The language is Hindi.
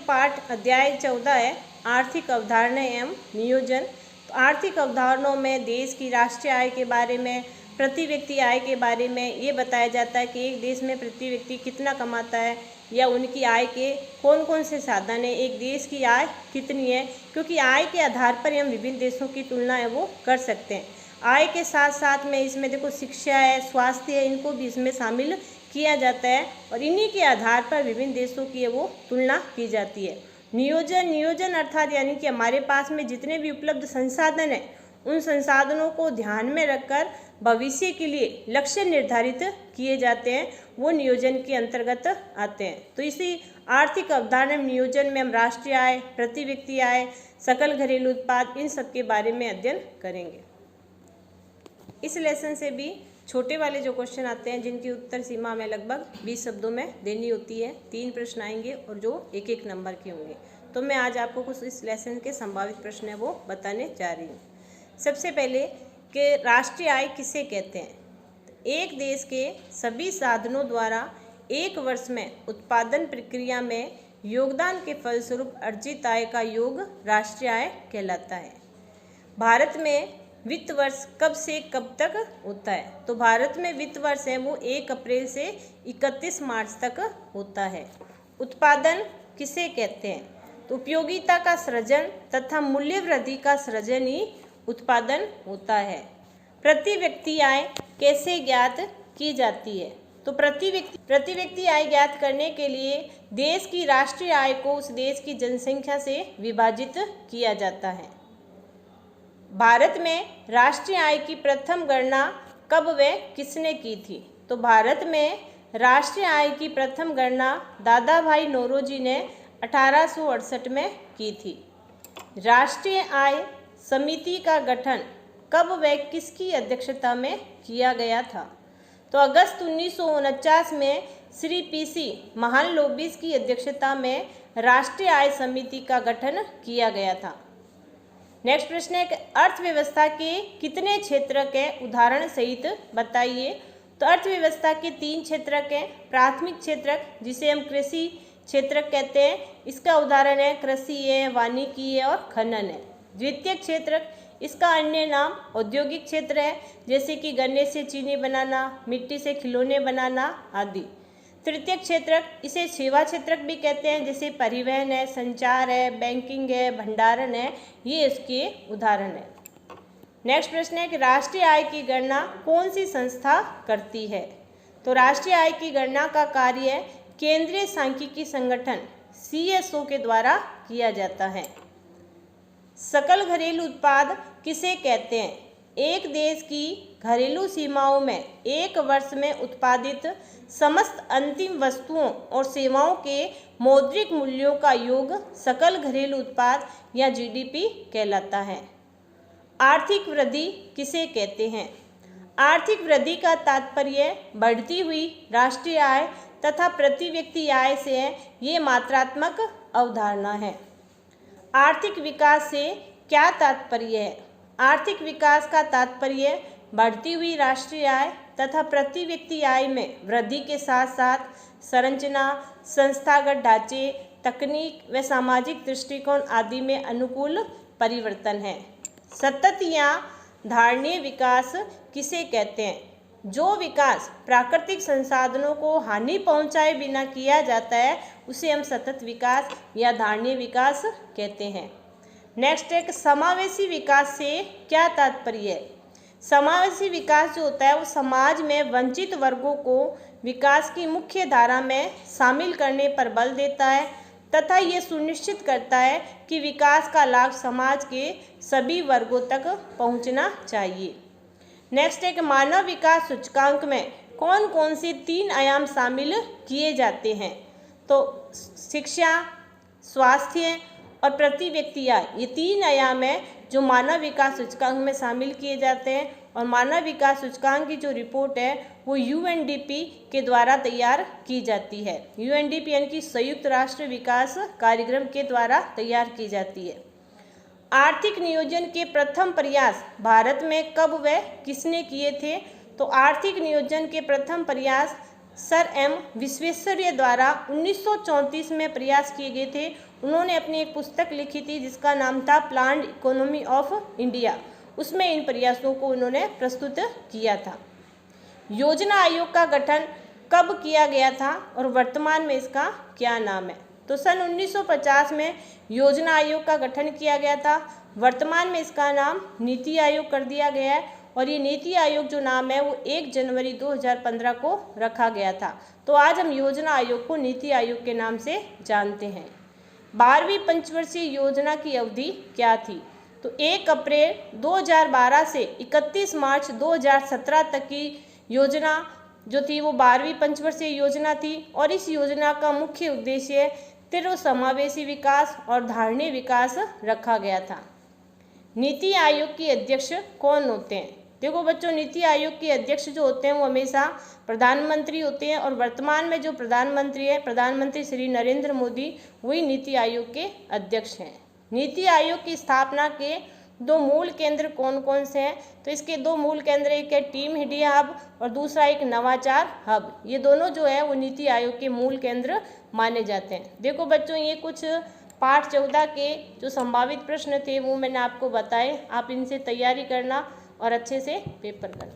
पाठ अध्याय 14 है, आर्थिक अवधारणा एवं नियोजन। तो आर्थिक अवधारणाओं में देश की राष्ट्रीय आय के बारे में, प्रति व्यक्ति आय के बारे में ये बताया जाता है कि एक देश में प्रति व्यक्ति कितना कमाता है या उनकी आय के कौन कौन से साधन है, एक देश की आय कितनी है, क्योंकि आय के आधार पर हम विभिन्न देशों की तुलना है वो कर सकते हैं। आय के साथ साथ में इसमें देखो शिक्षा है, स्वास्थ्य है, इनको भी इसमें शामिल किया जाता है और इन्हीं के आधार पर विभिन्न देशों की वो तुलना की जाती है। नियोजन अर्थात यानी कि हमारे पास में जितने भी उपलब्ध संसाधन हैं उन संसाधनों को ध्यान में रखकर भविष्य के लिए लक्ष्य निर्धारित किए जाते हैं, वो नियोजन के अंतर्गत आते हैं। तो इसी आर्थिक अवधारणा नियोजन में हम राष्ट्रीय आय, प्रति व्यक्ति आय, सकल घरेलू उत्पाद, इन सब के बारे में अध्ययन करेंगे। इस लेसन से भी छोटे वाले जो क्वेश्चन आते हैं जिनकी उत्तर सीमा हमें लगभग 20 शब्दों में देनी होती है, 3 प्रश्न आएंगे और जो 1-1 नंबर के होंगे। तो मैं आज आपको कुछ इस लेसन के संभावित प्रश्न है वो बताने जा रही हूँ। सबसे पहले कि राष्ट्रीय आय किसे कहते हैं? एक देश के सभी साधनों द्वारा एक वर्ष में उत्पादन प्रक्रिया में योगदान के फलस्वरूप अर्जित आय का योग राष्ट्रीय आय कहलाता है। भारत में वित्त वर्ष कब से कब तक होता है? तो भारत में वित्त वर्ष है वो 1 अप्रैल से 31 मार्च तक होता है। उत्पादन किसे कहते हैं? तो उपयोगिता का सृजन तथा मूल्य वृद्धि का सृजन ही उत्पादन होता है। प्रति व्यक्ति आय कैसे ज्ञात की जाती है? तो प्रति व्यक्ति आय ज्ञात करने के लिए देश की राष्ट्रीय आय को उस देश की जनसंख्या से विभाजित किया जाता है। भारत में राष्ट्रीय आय की प्रथम गणना कब व किसने की थी? तो भारत में राष्ट्रीय आय की प्रथम गणना दादा भाई नौरोजी ने 1868 में की थी। राष्ट्रीय आय समिति का गठन कब व किसकी अध्यक्षता में किया गया था? तो अगस्त 1949 में श्री पीसी महालनोबिस की अध्यक्षता में राष्ट्रीय आय समिति का गठन किया गया था। नेक्स्ट प्रश्न है कि अर्थव्यवस्था के कितने क्षेत्रक है उदाहरण सहित बताइए। तो अर्थव्यवस्था के 3 क्षेत्रक हैं। प्राथमिक क्षेत्रक जिसे हम कृषि क्षेत्रक कहते हैं, इसका उदाहरण है कृषि है, वानिकी है और खनन है। द्वितीयक क्षेत्रक, इसका अन्य नाम औद्योगिक क्षेत्र है, जैसे कि गन्ने से चीनी बनाना, मिट्टी से खिलौने बनाना आदि। तृतीयक क्षेत्रक, इसे सेवा क्षेत्रक भी कहते हैं, जैसे परिवहन है, संचार है, बैंकिंग है, भंडारण है, ये इसके उदाहरण है। नेक्स्ट प्रश्न है कि राष्ट्रीय आय की गणना कौन सी संस्था करती है? तो राष्ट्रीय आय की गणना का कार्य केंद्रीय सांख्यिकी संगठन CSO के द्वारा किया जाता है। सकल घरेलू उत्पाद किसे कहते हैं? एक देश की घरेलू सीमाओं में एक वर्ष में उत्पादित समस्त अंतिम वस्तुओं और सेवाओं के मौद्रिक मूल्यों का योग सकल घरेलू उत्पाद या GDP कहलाता है। आर्थिक वृद्धि किसे कहते हैं? आर्थिक वृद्धि का तात्पर्य बढ़ती हुई राष्ट्रीय आय तथा प्रति व्यक्ति आय से है, ये मात्रात्मक अवधारणा है। आर्थिक विकास से क्या तात्पर्य है? आर्थिक विकास का तात्पर्य बढ़ती हुई राष्ट्रीय आय तथा प्रति व्यक्ति आय में वृद्धि के साथ साथ संरचना, संस्थागत ढांचे, तकनीक व सामाजिक दृष्टिकोण आदि में अनुकूल परिवर्तन है। सतत या धारणीय विकास किसे कहते हैं? जो विकास प्राकृतिक संसाधनों को हानि पहुंचाए बिना किया जाता है उसे हम सतत विकास या धारणीय विकास कहते हैं। नेक्स्ट है समावेशी विकास से क्या तात्पर्य है? समावेशी विकास जो होता है वो समाज में वंचित वर्गों को विकास की मुख्य धारा में शामिल करने पर बल देता है तथा ये सुनिश्चित करता है कि विकास का लाभ समाज के सभी वर्गों तक पहुंचना चाहिए। नेक्स्ट है कि मानव विकास सूचकांक में कौन कौन से 3 आयाम शामिल किए जाते हैं? तो शिक्षा, स्वास्थ्य और प्रति व्यक्ति आय, ये 3 आयाम है जो मानव विकास सूचकांक में शामिल किए जाते हैं और मानव विकास सूचकांक की जो रिपोर्ट है वो UNDP के द्वारा तैयार की जाती है। UNDP यानी कि संयुक्त राष्ट्र विकास कार्यक्रम के द्वारा तैयार की जाती है। आर्थिक नियोजन के प्रथम प्रयास भारत में कब व किसने किए थे? तो आर्थिक नियोजन के प्रथम प्रयास सर M विश्वेश्वरैया द्वारा 1934 में प्रयास किए गए थे उन्होंने अपनी एक पुस्तक लिखी थी जिसका नाम था प्लान्ड इकोनॉमी ऑफ इंडिया। उसमें इन प्रयासों को उन्होंने प्रस्तुत किया था। योजना आयोग का गठन कब किया गया था और वर्तमान में इसका क्या नाम है? तो सन 1950 में योजना आयोग का गठन किया गया था। वर्तमान में इसका नाम नीति आयोग कर दिया गया है और ये नीति आयोग जो नाम है वो 1 जनवरी 2015 को रखा गया था। तो आज हम योजना आयोग को नीति आयोग के नाम से जानते हैं। 12वीं पंचवर्षीय योजना की अवधि क्या थी? तो 1 अप्रैल 2012 से 31 मार्च 2017 तक की योजना जो थी वो 12वीं पंचवर्षीय योजना थी और इस योजना का मुख्य उद्देश्य तीव्र समावेशी विकास और धारणीय विकास रखा गया था। नीति आयोग के अध्यक्ष कौन होते हैं? देखो बच्चों, नीति आयोग के अध्यक्ष जो होते हैं वो हमेशा प्रधानमंत्री होते हैं और वर्तमान में जो प्रधानमंत्री है, प्रधानमंत्री श्री नरेंद्र मोदी, वही नीति आयोग के अध्यक्ष हैं। नीति आयोग की स्थापना के 2 मूल केंद्र कौन कौन से हैं? तो इसके 2 मूल केंद्र, एक है टीम इंडिया हब और दूसरा एक नवाचार हब। ये दोनों जो है वो नीति आयोग के मूल केंद्र माने जाते हैं। देखो बच्चों, ये कुछ पाठ 14 के जो संभावित प्रश्न थे वो मैंने आपको बताए। आप इनसे तैयारी करना और अच्छे से पेपर करना।